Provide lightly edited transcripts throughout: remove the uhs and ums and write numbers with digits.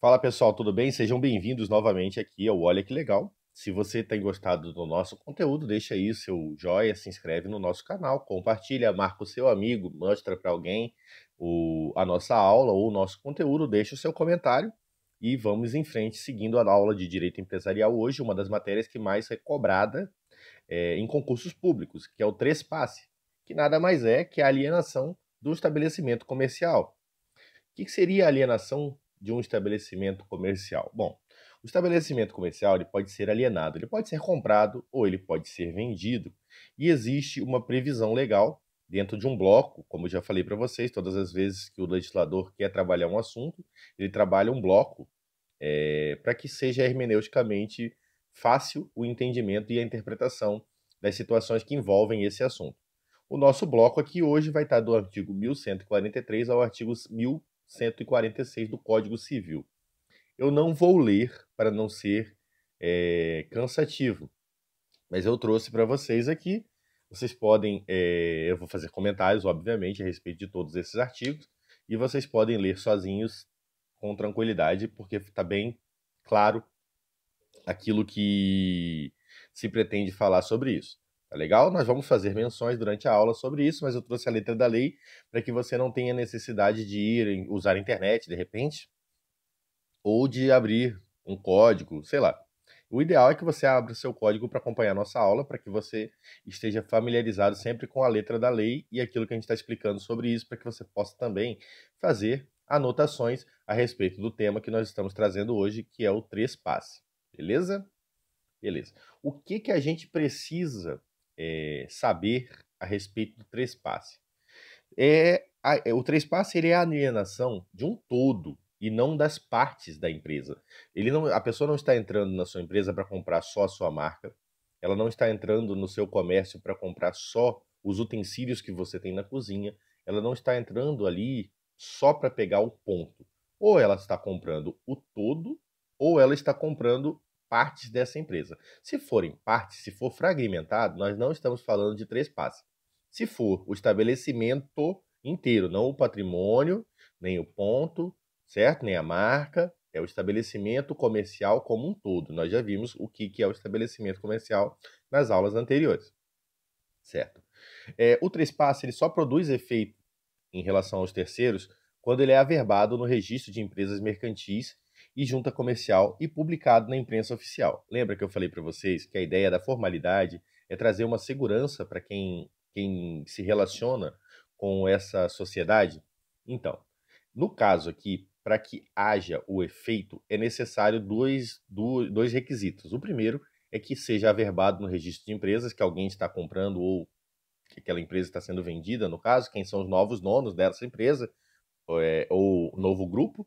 Fala pessoal, tudo bem? Sejam bem-vindos novamente aqui ao Olha Que Legal. Se você tem gostado do nosso conteúdo, deixa aí o seu joia, se inscreve no nosso canal, compartilha, marca o seu amigo, mostra para alguém a nossa aula ou o nosso conteúdo, deixa o seu comentário e vamos em frente seguindo a aula de Direito Empresarial hoje, uma das matérias que mais é cobrada em concursos públicos, que é o trespasse, que nada mais é que a alienação do estabelecimento comercial. O que seria a alienação de um estabelecimento comercial? Bom, o estabelecimento comercial ele pode ser alienado, ele pode ser comprado ou ele pode ser vendido. E existe uma previsão legal dentro de um bloco, como eu já falei para vocês, todas as vezes que o legislador quer trabalhar um assunto, ele trabalha um bloco para que seja hermeneuticamente fácil o entendimento e a interpretação das situações que envolvem esse assunto. O nosso bloco aqui hoje vai estar do artigo 1143 ao artigo 1146 do Código Civil. Eu não vou ler para não ser cansativo, mas eu trouxe para vocês aqui. Vocês podem, eu vou fazer comentários, obviamente, a respeito de todos esses artigos, e vocês podem ler sozinhos com tranquilidade, porque está bem claro aquilo que se pretende falar sobre isso. Tá legal? Nós vamos fazer menções durante a aula sobre isso, mas eu trouxe a letra da lei para que você não tenha necessidade de usar a internet, de repente, ou de abrir um código, sei lá. O ideal é que você abra o seu código para acompanhar a nossa aula, para que você esteja familiarizado sempre com a letra da lei e aquilo que a gente está explicando sobre isso, para que você possa também fazer anotações a respeito do tema que nós estamos trazendo hoje, que é o trespasse. Beleza? Beleza. O que a gente precisa saber a respeito do trespasse? O trespasse ele é a alienação de um todo e não das partes da empresa. A pessoa não está entrando na sua empresa para comprar só a sua marca, ela não está entrando no seu comércio para comprar só os utensílios que você tem na cozinha, ela não está entrando ali só para pegar o ponto. Ou ela está comprando o todo, ou ela está comprando partes dessa empresa. Se forem partes, se for fragmentado, nós não estamos falando de trespasse. Se for o estabelecimento inteiro, não o patrimônio, nem o ponto, certo? Nem a marca, é o estabelecimento comercial como um todo. Nós já vimos o que é o estabelecimento comercial nas aulas anteriores, certo? O trespasse ele só produz efeito em relação aos terceiros quando ele é averbado no registro de empresas mercantis e junta comercial e publicado na imprensa oficial. Lembra que eu falei para vocês que a ideia da formalidade é trazer uma segurança para quem se relaciona com essa sociedade? Então, no caso aqui, para que haja o efeito, é necessário dois requisitos. O primeiro é que seja averbado no registro de empresas, que alguém está comprando ou que aquela empresa está sendo vendida, no caso, quem são os novos donos dessa empresa, ou novo grupo,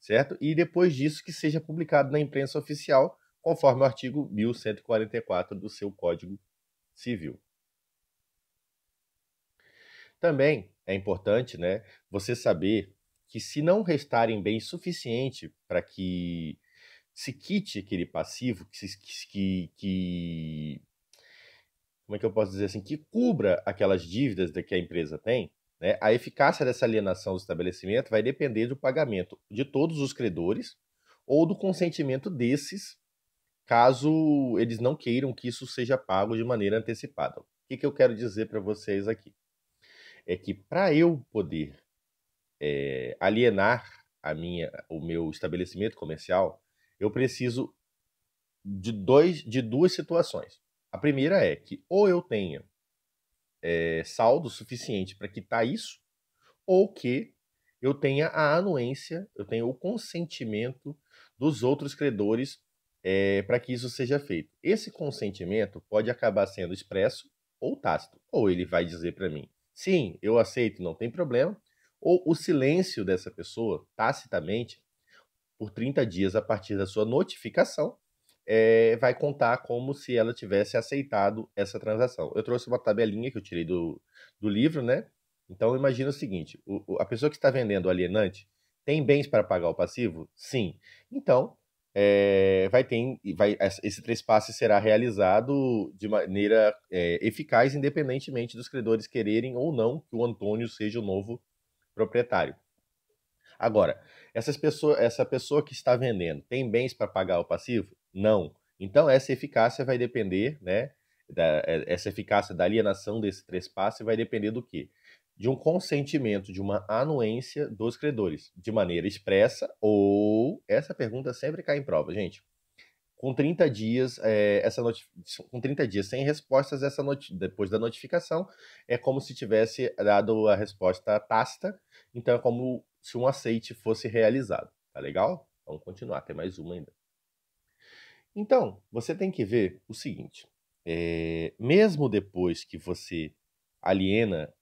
certo? E depois disso que seja publicado na imprensa oficial, conforme o artigo 1144 do seu Código Civil. Também é importante, né, você saber que se não restarem bens suficiente para que se quite aquele passivo, como é que eu posso dizer assim, que cubra aquelas dívidas que a empresa tem, né, a eficácia dessa alienação do estabelecimento vai depender do pagamento de todos os credores ou do consentimento desses, caso eles não queiram que isso seja pago de maneira antecipada. O que eu quero dizer para vocês aqui? É que para eu poder alienar o meu estabelecimento comercial, eu preciso de duas situações. A primeira é que ou eu tenha saldo suficiente para quitar isso, ou que eu tenha a anuência, eu tenha o consentimento dos outros credores para que isso seja feito. Esse consentimento pode acabar sendo expresso ou tácito. Ou ele vai dizer para mim, sim, eu aceito, não tem problema, ou o silêncio dessa pessoa, tacitamente, por 30 dias a partir da sua notificação, vai contar como se ela tivesse aceitado essa transação. Eu trouxe uma tabelinha que eu tirei do livro, né? Então imagina o seguinte: a pessoa que está vendendo o alienante tem bens para pagar o passivo? Sim. Então esse trespasse será realizado de maneira eficaz, independentemente dos credores quererem ou não que o Antônio seja o novo proprietário. Agora, Essa pessoa que está vendendo tem bens para pagar o passivo? Não. Então, essa eficácia vai depender, né? Essa eficácia da alienação desse trespasse vai depender do quê? De um consentimento, de uma anuência dos credores, de maneira expressa ou... Essa pergunta sempre cai em prova, gente. Com 30 dias, com 30 dias sem respostas, depois da notificação, é como se tivesse dado a resposta tácita, então é como se um aceite fosse realizado. Tá legal? Vamos continuar, tem mais uma ainda. Então, você tem que ver o seguinte: mesmo depois que você aliena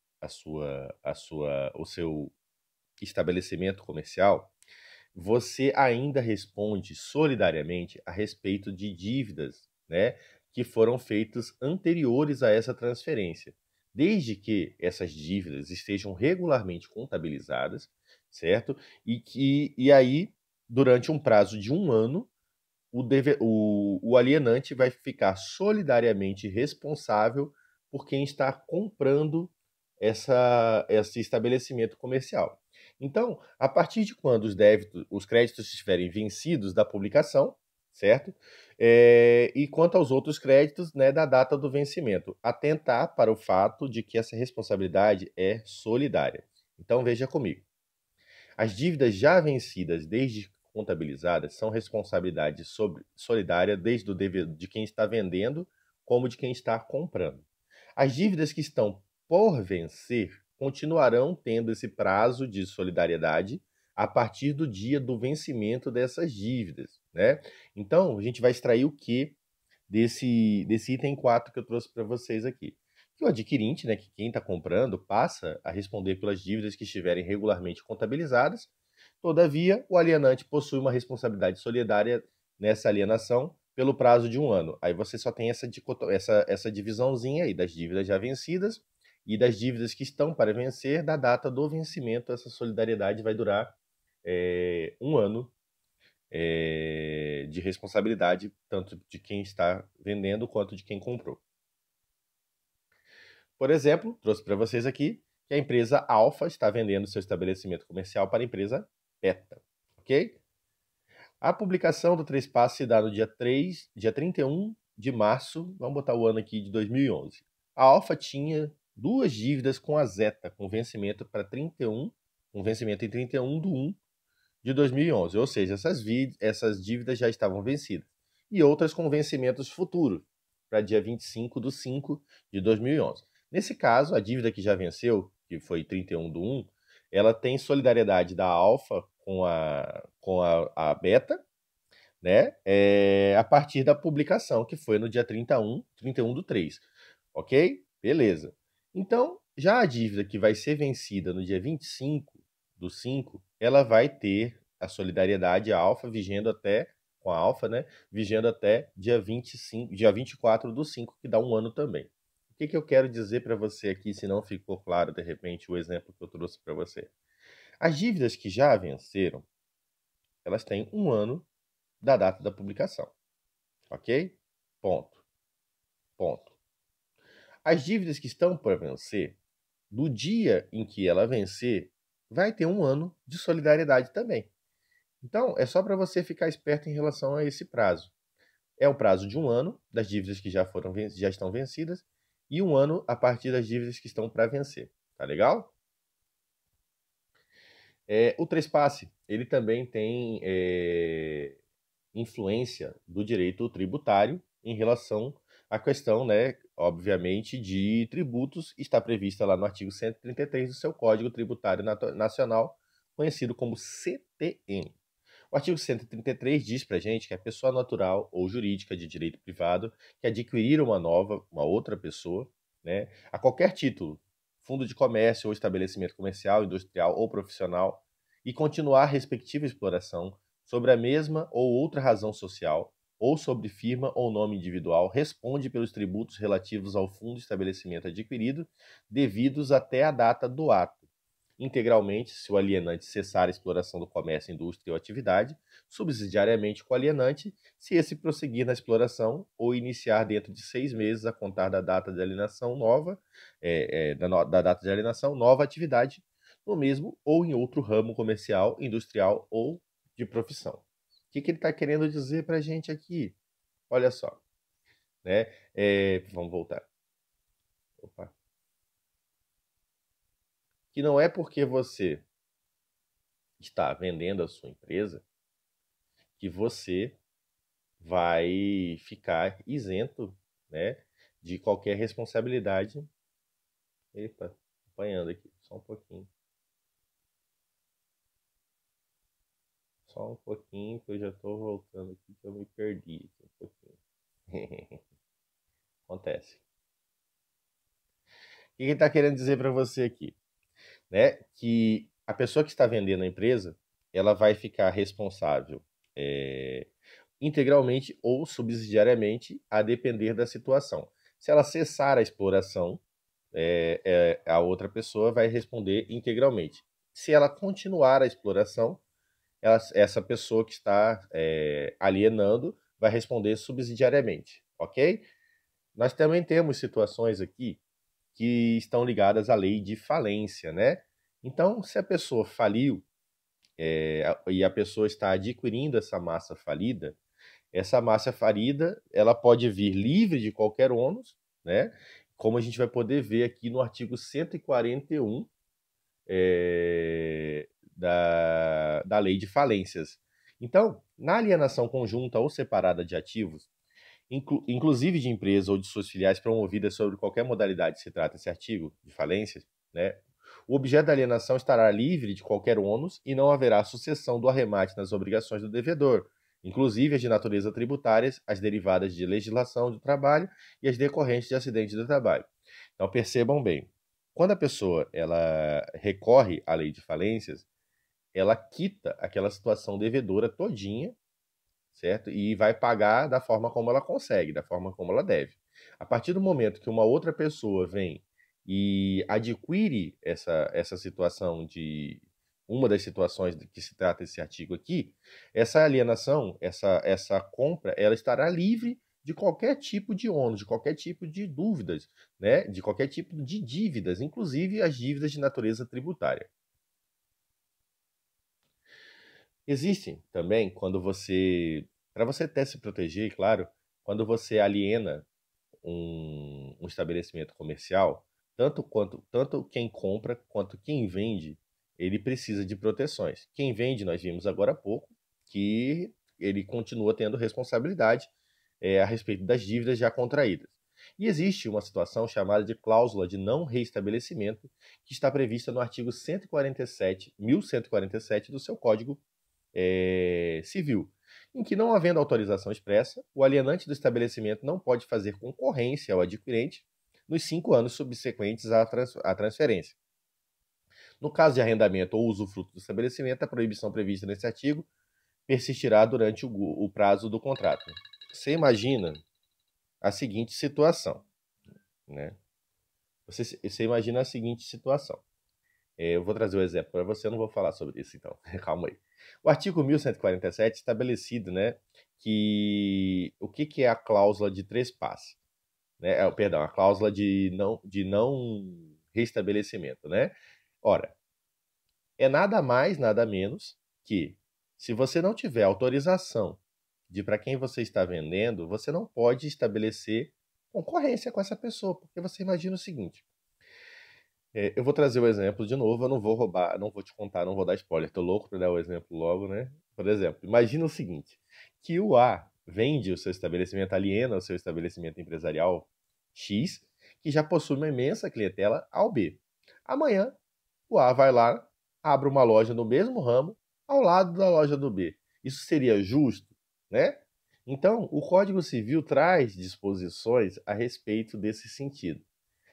o seu estabelecimento comercial, você ainda responde solidariamente a respeito de dívidas, né, que foram feitas anteriores a essa transferência, desde que essas dívidas estejam regularmente contabilizadas, certo? E aí, durante um prazo de um ano, o alienante vai ficar solidariamente responsável por quem está comprando esse estabelecimento comercial. Então, a partir de quando os créditos estiverem vencidos da publicação, certo? E quanto aos outros créditos, né, da data do vencimento, atentar para o fato de que essa responsabilidade é solidária. Então, veja comigo. As dívidas já vencidas desde contabilizadas são responsabilidade solidária desde o dever de quem está vendendo como de quem está comprando. As dívidas que estão por vencer continuarão tendo esse prazo de solidariedade a partir do dia do vencimento dessas dívidas, né? Então, a gente vai extrair o que desse item 4 que eu trouxe para vocês aqui. Que o adquirente, né, que quem está comprando, passa a responder pelas dívidas que estiverem regularmente contabilizadas. Todavia, o alienante possui uma responsabilidade solidária nessa alienação pelo prazo de um ano. Aí você só tem essa divisãozinha aí das dívidas já vencidas e das dívidas que estão para vencer da data do vencimento. Essa solidariedade vai durar um ano de responsabilidade, tanto de quem está vendendo quanto de quem comprou. Por exemplo, trouxe para vocês aqui que a empresa Alfa está vendendo seu estabelecimento comercial para a empresa Beta, ok? A publicação do Trespasse se dá no dia 31 de março, vamos botar o ano aqui de 2011. A Alfa tinha duas dívidas com a Zeta, com vencimento em 31 de 1 de 2011, ou seja, essas dívidas já estavam vencidas. E outras com vencimentos futuros, para dia 25 de 5 de 2011. Nesse caso, a dívida que já venceu, que foi 31 de 1, ela tem solidariedade da Alfa com a Beta, né? A partir da publicação, que foi no dia 31 do 3. Ok? Beleza. Então, já a dívida que vai ser vencida no dia 25 do 5, ela vai ter a solidariedade alfa vigendo até, com a alfa, né? Vigendo até dia 24 do 5, que dá um ano também. O que eu quero dizer para você aqui, se não ficou claro, de repente, o exemplo que eu trouxe para você? As dívidas que já venceram, elas têm um ano da data da publicação. Ok? Ponto. Ponto. As dívidas que estão para vencer, do dia em que ela vencer, vai ter um ano de solidariedade também. Então, é só para você ficar esperto em relação a esse prazo. É um prazo de um ano das dívidas que já estão vencidas e um ano a partir das dívidas que estão para vencer. Tá legal? O trespasse, ele também tem influência do direito tributário em relação à questão, né, obviamente, de tributos, está prevista lá no artigo 133 do seu Código Tributário Nacional, conhecido como CTN. O artigo 133 diz para a gente que a pessoa natural ou jurídica de direito privado que adquirir uma outra pessoa, né, a qualquer título, fundo de comércio ou estabelecimento comercial, industrial ou profissional, e continuar a respectiva exploração sobre a mesma ou outra razão social, ou sobre firma ou nome individual, responde pelos tributos relativos ao fundo estabelecimento adquirido, devidos até a data do ato, integralmente se o alienante cessar a exploração do comércio, indústria ou atividade, subsidiariamente com o alienante, se esse prosseguir na exploração ou iniciar dentro de 6 meses a contar da data de alienação nova, da data de alienação, nova atividade, no mesmo ou em outro ramo comercial, industrial ou de profissão. O que ele está querendo dizer para a gente aqui? Olha só, né? Vamos voltar. Opa. Que não é porque você está vendendo a sua empresa que você vai ficar isento, né, de qualquer responsabilidade. Epa, apanhando aqui, só um pouquinho. Só um pouquinho que eu já estou voltando aqui, que eu me perdi aqui um pouquinho. Acontece. O que ele está querendo dizer para você aqui? Né? Que a pessoa que está vendendo a empresa, ela vai ficar responsável integralmente ou subsidiariamente, a depender da situação. Se ela cessar a exploração, a outra pessoa vai responder integralmente. Se ela continuar a exploração, essa pessoa que está alienando vai responder subsidiariamente, ok? Nós também temos situações aqui que estão ligadas à lei de falência, né? Então, se a pessoa faliu e a pessoa está adquirindo essa massa falida, essa massa falida ela pode vir livre de qualquer ônus, né? Como a gente vai poder ver aqui no artigo 141 da lei de falências. Então, na alienação conjunta ou separada de ativos, inclusive de empresa ou de suas filiais promovidas sobre qualquer modalidade se trata esse artigo de falências, né? O objeto da alienação estará livre de qualquer ônus e não haverá sucessão do arremate nas obrigações do devedor, inclusive as de natureza tributárias, as derivadas de legislação do trabalho e as decorrentes de acidente do trabalho. Então percebam bem, quando a pessoa ela recorre à lei de falências, ela quita aquela situação devedora todinha, certo? E vai pagar da forma como ela consegue, da forma como ela deve. A partir do momento que uma outra pessoa vem e adquire essa situação de uma das situações de que se trata esse artigo aqui, essa alienação, essa compra, ela estará livre de qualquer tipo de ônus, de qualquer tipo de dúvidas, né? De qualquer tipo de dívidas, inclusive as dívidas de natureza tributária. Existem também quando para você até se proteger, claro, quando você aliena um estabelecimento comercial, tanto quem compra quanto quem vende, ele precisa de proteções. Quem vende, nós vimos agora há pouco, que ele continua tendo responsabilidade a respeito das dívidas já contraídas. E existe uma situação chamada de cláusula de não reestabelecimento, que está prevista no artigo 1147 do seu Código Civil, em que, não havendo autorização expressa, o alienante do estabelecimento não pode fazer concorrência ao adquirente nos 5 anos subsequentes à transferência. No caso de arrendamento ou usufruto do estabelecimento, a proibição prevista nesse artigo persistirá durante o prazo do contrato. Você imagina a seguinte situação, né? Você imagina a seguinte situação. Eu vou trazer o um exemplo para você, eu não vou falar sobre isso, então. Calma aí. O artigo 1147 estabelecido, né, que o que é a cláusula de trespasse, né? Perdão, a cláusula de não restabelecimento, né? Ora, é nada mais, nada menos que, se você não tiver autorização de para quem você está vendendo, você não pode estabelecer concorrência com essa pessoa, porque você imagina o seguinte: eu vou trazer o exemplo de novo, eu não vou roubar, não vou te contar, não vou dar spoiler, tô louco para dar o exemplo logo, né? Por exemplo, imagina o seguinte, que o A vende o seu estabelecimento, aliena o seu estabelecimento empresarial X, que já possui uma imensa clientela ao B. Amanhã, o A vai lá, abre uma loja no mesmo ramo, ao lado da loja do B. Isso seria justo, né? Então, o Código Civil traz disposições a respeito desse sentido,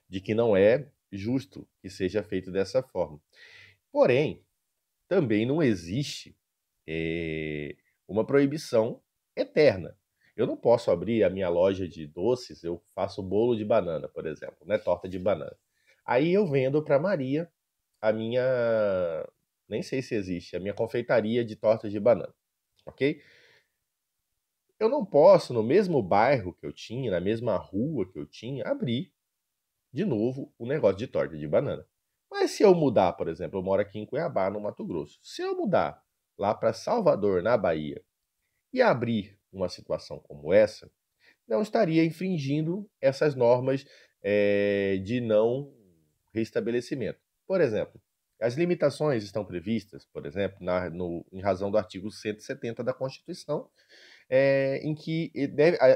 de que não é justo que seja feito dessa forma. Porém, também não existe uma proibição eterna. Eu não posso abrir a minha loja de doces, eu faço bolo de banana, por exemplo, né? Torta de banana. Aí eu vendo para Maria a minha, nem sei se existe, a minha confeitaria de tortas de banana, ok? Eu não posso, no mesmo bairro que eu tinha, na mesma rua que eu tinha, abrir de novo o negócio de torta de banana. Mas se eu mudar, por exemplo, eu moro aqui em Cuiabá, no Mato Grosso. Se eu mudar lá para Salvador, na Bahia, e abrir uma situação como essa, não estaria infringindo essas normas de não restabelecimento. Por exemplo, as limitações estão previstas, por exemplo, em razão do artigo 170 da Constituição, em que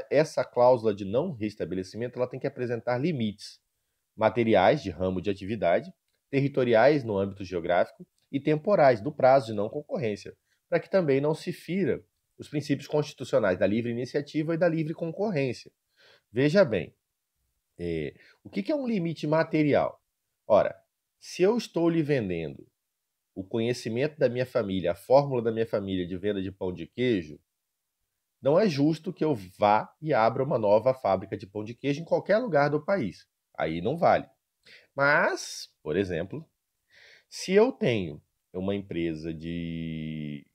essa cláusula de não restabelecimento ela tem que apresentar limites materiais de ramo de atividade, territoriais no âmbito geográfico e temporais do prazo de não concorrência, para que também não se fira os princípios constitucionais da livre iniciativa e da livre concorrência. Veja bem, o que é um limite material? Ora, se eu estou lhe vendendo o conhecimento da minha família, a fórmula da minha família de venda de pão de queijo, não é justo que eu vá e abra uma nova fábrica de pão de queijo em qualquer lugar do país. Aí não vale. Mas, por exemplo, se eu tenho uma empresa de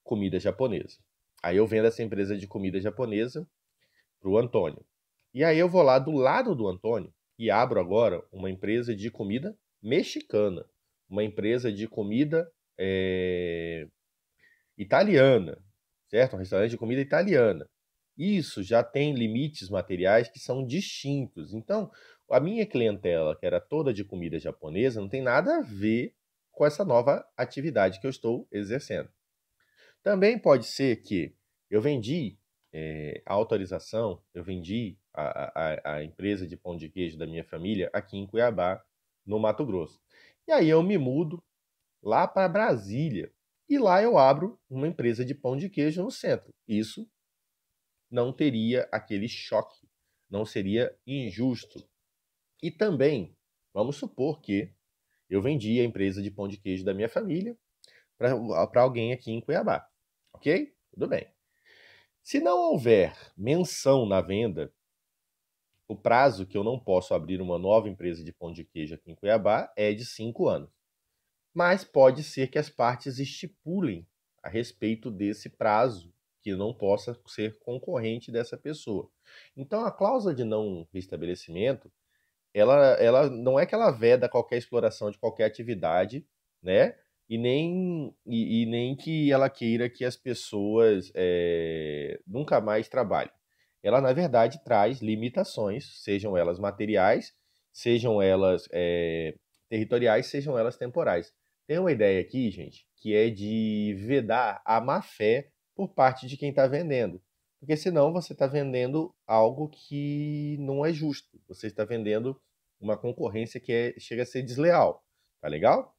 comida japonesa, aí eu vendo essa empresa de comida japonesa para o Antônio. E aí eu vou lá do lado do Antônio e abro agora uma empresa de comida mexicana, uma empresa de comida italiana, certo? Um restaurante de comida italiana. Isso já tem limites materiais que são distintos. Então, a minha clientela, que era toda de comida japonesa, não tem nada a ver com essa nova atividade que eu estou exercendo. Também pode ser que eu vendi a autorização, eu vendi a empresa de pão de queijo da minha família aqui em Cuiabá, no Mato Grosso. E aí eu me mudo lá para Brasília. E lá eu abro uma empresa de pão de queijo no centro. Isso não teria aquele choque, não seria injusto. E também, vamos supor que eu vendi a empresa de pão de queijo da minha família para alguém aqui em Cuiabá. Ok? Tudo bem. Se não houver menção na venda, o prazo que eu não posso abrir uma nova empresa de pão de queijo aqui em Cuiabá é de 5 anos. Mas pode ser que as partes estipulem a respeito desse prazo, que não possa ser concorrente dessa pessoa. Então, a cláusula de não restabelecimento, ela não é que ela veda qualquer exploração de qualquer atividade, né? E nem que ela queira que as pessoas nunca mais trabalhem. Ela, na verdade, traz limitações, sejam elas materiais, sejam elas territoriais, sejam elas temporais. Tem uma ideia aqui, gente, que é de vedar a má-fé por parte de quem está vendendo. Porque senão você está vendendo algo que não é justo. Você está vendendo uma concorrência que chega a ser desleal. Tá legal?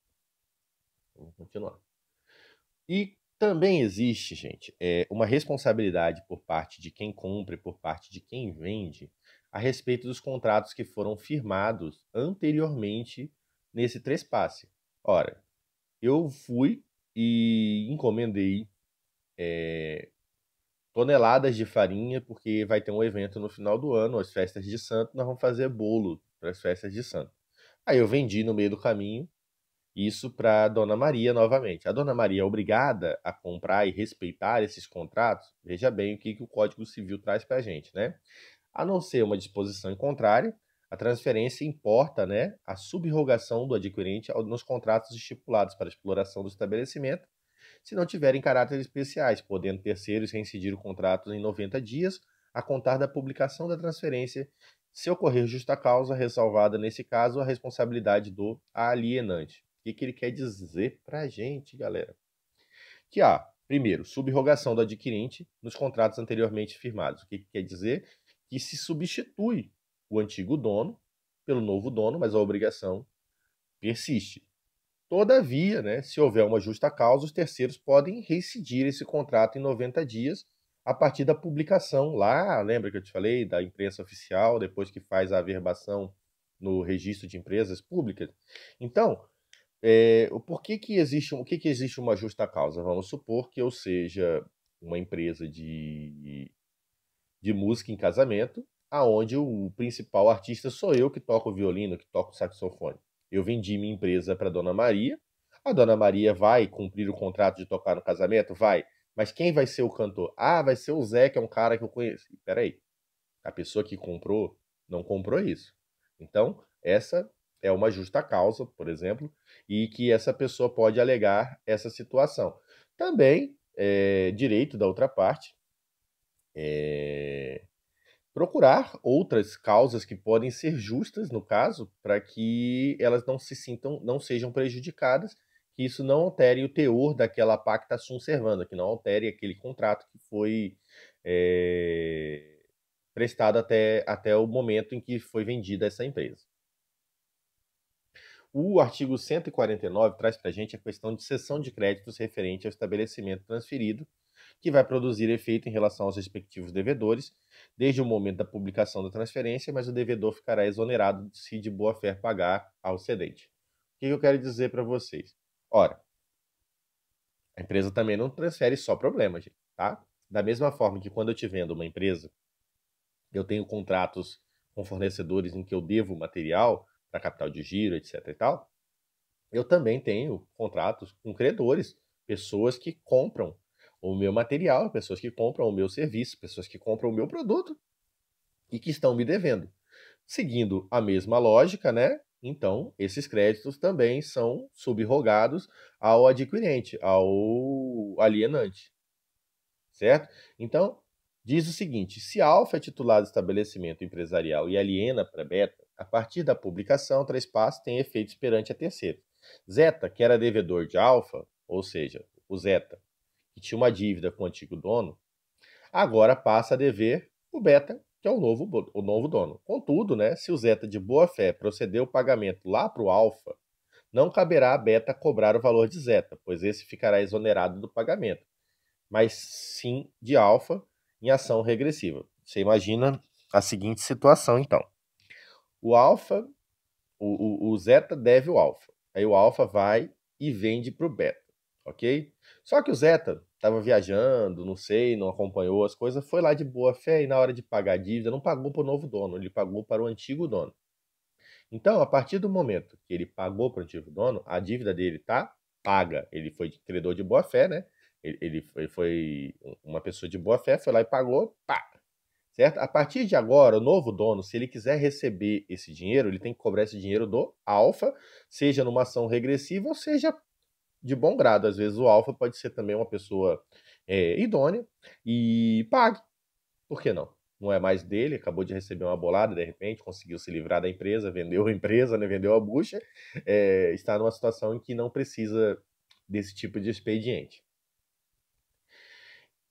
Vamos continuar. E também existe, gente, uma responsabilidade por parte de quem compra e por parte de quem vende a respeito dos contratos que foram firmados anteriormente nesse trespasse. Ora, eu fui e encomendei toneladas de farinha, porque vai ter um evento no final do ano, as festas de santo, nós vamos fazer bolo para as festas de santo. Aí eu vendi no meio do caminho isso para a Dona Maria novamente. A Dona Maria é obrigada a comprar e respeitar esses contratos. Veja bem o que o Código Civil traz para a gente, né? A não ser uma disposição em contrário, a transferência importa, né, a subrogação do adquirente nos contratos estipulados para exploração do estabelecimento, se não tiverem caráteres especiais, podendo terceiros reincidir o contrato em 90 dias a contar da publicação da transferência, se ocorrer justa causa, ressalvada nesse caso a responsabilidade do alienante. O que ele quer dizer para a gente, galera? Que há, primeiro, subrogação do adquirente nos contratos anteriormente firmados. O que quer dizer? Que se substitui o antigo dono pelo novo dono, mas a obrigação persiste. Todavia, né, se houver uma justa causa, os terceiros podem reincidir esse contrato em 90 dias a partir da publicação lá, lembra que eu te falei, da imprensa oficial, depois que faz a averbação no registro de empresas públicas. Então, o que que existe uma justa causa? Vamos supor que eu seja uma empresa de música em casamento, aonde o principal artista sou eu que toco violino, que toco saxofone. Eu vendi minha empresa para Dona Maria. A Dona Maria vai cumprir o contrato de tocar no casamento? Vai. Mas quem vai ser o cantor? Ah, vai ser o Zé, que é um cara que eu conheço. Peraí. A pessoa que comprou não comprou isso. Então, essa é uma justa causa, por exemplo, e que essa pessoa pode alegar essa situação. Também, direito da outra parte, procurar outras causas que podem ser justas, no caso, para que elas não se sintam, não sejam prejudicadas, que isso não altere o teor daquela pacta sunt servanda, que não altere aquele contrato que foi prestado até o momento em que foi vendida essa empresa. O artigo 149 traz para a gente a questão de cessão de créditos referente ao estabelecimento transferido, que vai produzir efeito em relação aos respectivos devedores, desde o momento da publicação da transferência, mas o devedor ficará exonerado se de boa-fé pagar ao cedente. O que eu quero dizer para vocês? Ora, a empresa também não transfere só problemas, gente, tá? Da mesma forma que quando eu te vendo uma empresa, eu tenho contratos com fornecedores em que eu devo material para capital de giro, etc e tal, eu também tenho contratos com credores, pessoas que compram o meu material, pessoas que compram o meu serviço, pessoas que compram o meu produto e que estão me devendo. Seguindo a mesma lógica, né? Então, esses créditos também são subrogados ao adquirente, ao alienante, certo? Então, diz o seguinte: se a Alfa é titular do estabelecimento empresarial e aliena para Beta, a partir da publicação, três passos tem efeitos perante a terceira. Zeta, que era devedor de Alfa, ou seja, o Zeta, que tinha uma dívida com o antigo dono, agora passa a dever o Beta, que é o novo dono. Contudo, né, se o Zeta de boa fé proceder o pagamento lá para o Alfa, não caberá a Beta cobrar o valor de Zeta, pois esse ficará exonerado do pagamento, mas sim de Alfa em ação regressiva. Você imagina a seguinte situação, então. O Alfa, o Zeta deve o Alfa. Aí o Alfa vai e vende para o Beta, ok? Só que o Zeta estava viajando, não sei, não acompanhou as coisas, foi lá de boa fé e na hora de pagar a dívida não pagou para o novo dono, ele pagou para o antigo dono. Então, a partir do momento que ele pagou para o antigo dono, a dívida dele tá paga. Ele foi credor de boa fé, né? Ele foi uma pessoa de boa fé, foi lá e pagou, pá, certo? A partir de agora, o novo dono, se ele quiser receber esse dinheiro, ele tem que cobrar esse dinheiro do alfa, seja numa ação regressiva ou seja de bom grado. Às vezes o alfa pode ser também uma pessoa idônea e pague. Por que não? Não é mais dele, acabou de receber uma bolada, de repente, conseguiu se livrar da empresa, vendeu a empresa, né, vendeu a bucha, está numa situação em que não precisa desse tipo de expediente.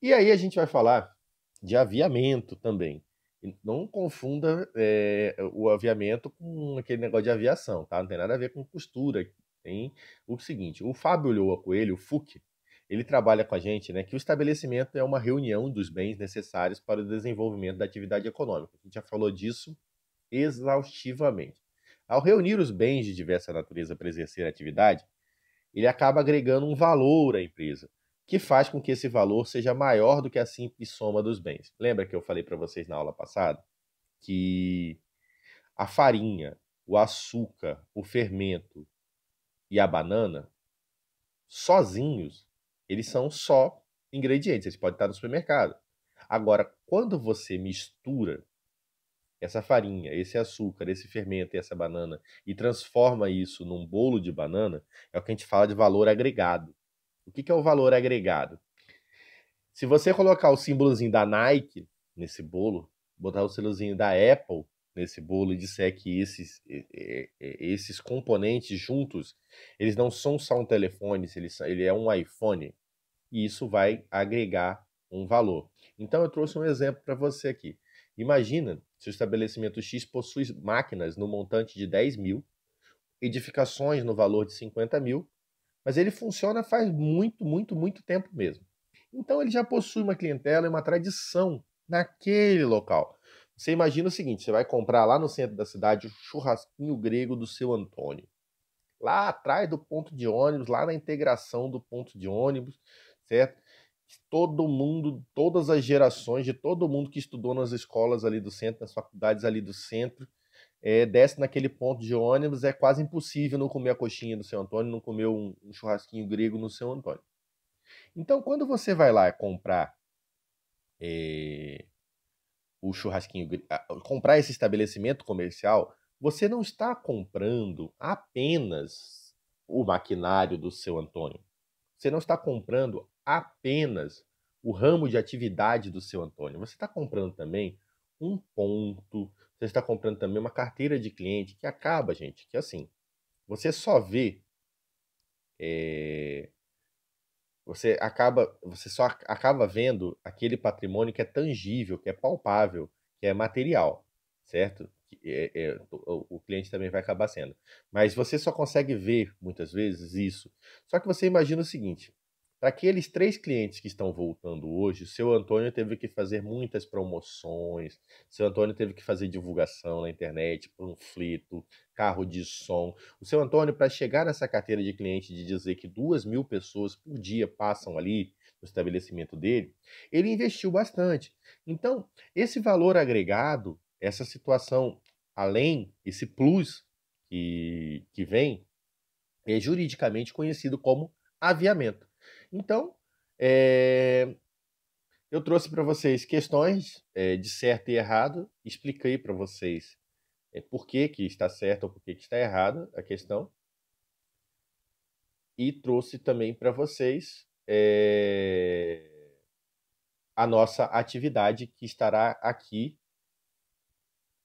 E aí a gente vai falar de aviamento também. Não confunda o aviamento com aquele negócio de aviação, tá? Não tem nada a ver com costura. Tem o seguinte, o Fábio Ulloa Coelho, o FUC, ele trabalha com a gente, né, que o estabelecimento é uma reunião dos bens necessários para o desenvolvimento da atividade econômica. A gente já falou disso exaustivamente. Ao reunir os bens de diversa natureza para exercer a atividade, ele acaba agregando um valor à empresa, que faz com que esse valor seja maior do que a simples soma dos bens. Lembra que eu falei para vocês na aula passada que a farinha, o açúcar, o fermento e a banana, sozinhos, eles são só ingredientes, eles podem estar no supermercado. Agora, quando você mistura essa farinha, esse açúcar, esse fermento e essa banana e transforma isso num bolo de banana, é o que a gente fala de valor agregado. O que é o valor agregado? Se você colocar o símbolozinho da Nike nesse bolo, botar o símbolozinho da Apple nesse bolo e disser que esses componentes juntos, eles não são só um telefone, ele é um iPhone, e isso vai agregar um valor. Então eu trouxe um exemplo para você aqui. Imagina se o estabelecimento X possui máquinas no montante de 10 mil, edificações no valor de 50 mil, mas ele funciona faz muito, muito, muito tempo mesmo. Então ele já possui uma clientela e uma tradição naquele local. Você imagina o seguinte: você vai comprar lá no centro da cidade o churrasquinho grego do seu Antônio. Lá atrás do ponto de ônibus, lá na integração do ponto de ônibus, certo? Todo mundo, todas as gerações de todo mundo que estudou nas escolas ali do centro, nas faculdades ali do centro, desce naquele ponto de ônibus, é quase impossível não comer a coxinha do seu Antônio, não comer um churrasquinho grego no seu Antônio. Então, quando você vai lá comprar o churrasquinho, comprar esse estabelecimento comercial, você não está comprando apenas o maquinário do seu Antônio. Você não está comprando apenas o ramo de atividade do seu Antônio. Você está comprando também um ponto, você está comprando também uma carteira de cliente que acaba, gente, que assim, você só vê, é, você só acaba vendo aquele patrimônio que é tangível, que é palpável, que é material, certo? O cliente também vai acabar sendo. Mas você só consegue ver, muitas vezes, isso. Só que você imagina o seguinte: para aqueles 3 clientes que estão voltando hoje, o seu Antônio teve que fazer muitas promoções, o seu Antônio teve que fazer divulgação na internet, panfleto, carro de som. O seu Antônio, para chegar nessa carteira de cliente de dizer que 2.000 pessoas por dia passam ali no estabelecimento dele, ele investiu bastante. Então, esse valor agregado, essa situação além, esse plus que vem, é juridicamente conhecido como aviamento. Então, é, eu trouxe para vocês questões de certo e errado, expliquei para vocês por que que está certo ou por que que está errado a questão, e trouxe também para vocês a nossa atividade que estará aqui.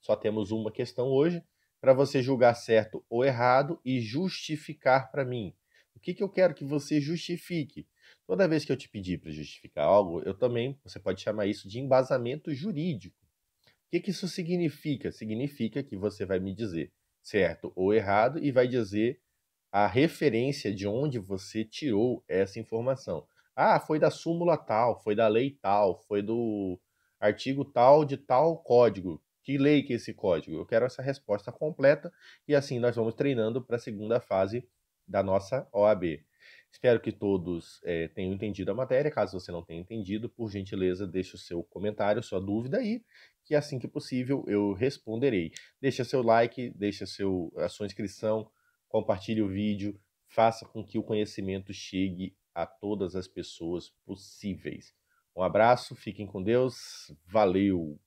Só temos uma questão hoje para você julgar certo ou errado e justificar para mim. O que que eu quero que você justifique? Toda vez que eu te pedir para justificar algo, eu também, você pode chamar isso de embasamento jurídico. O que que isso significa? Significa que você vai me dizer certo ou errado e vai dizer a referência de onde você tirou essa informação. Ah, foi da súmula tal, foi da lei tal, foi do artigo tal de tal código. Que lei que é esse código? Eu quero essa resposta completa e assim nós vamos treinando para a segunda fase da nossa OAB. Espero que todos tenham entendido a matéria. Caso você não tenha entendido, por gentileza, deixe o seu comentário, sua dúvida aí, que assim que possível eu responderei. Deixa seu like, deixa a sua inscrição, compartilhe o vídeo, faça com que o conhecimento chegue a todas as pessoas possíveis. Um abraço, fiquem com Deus, valeu!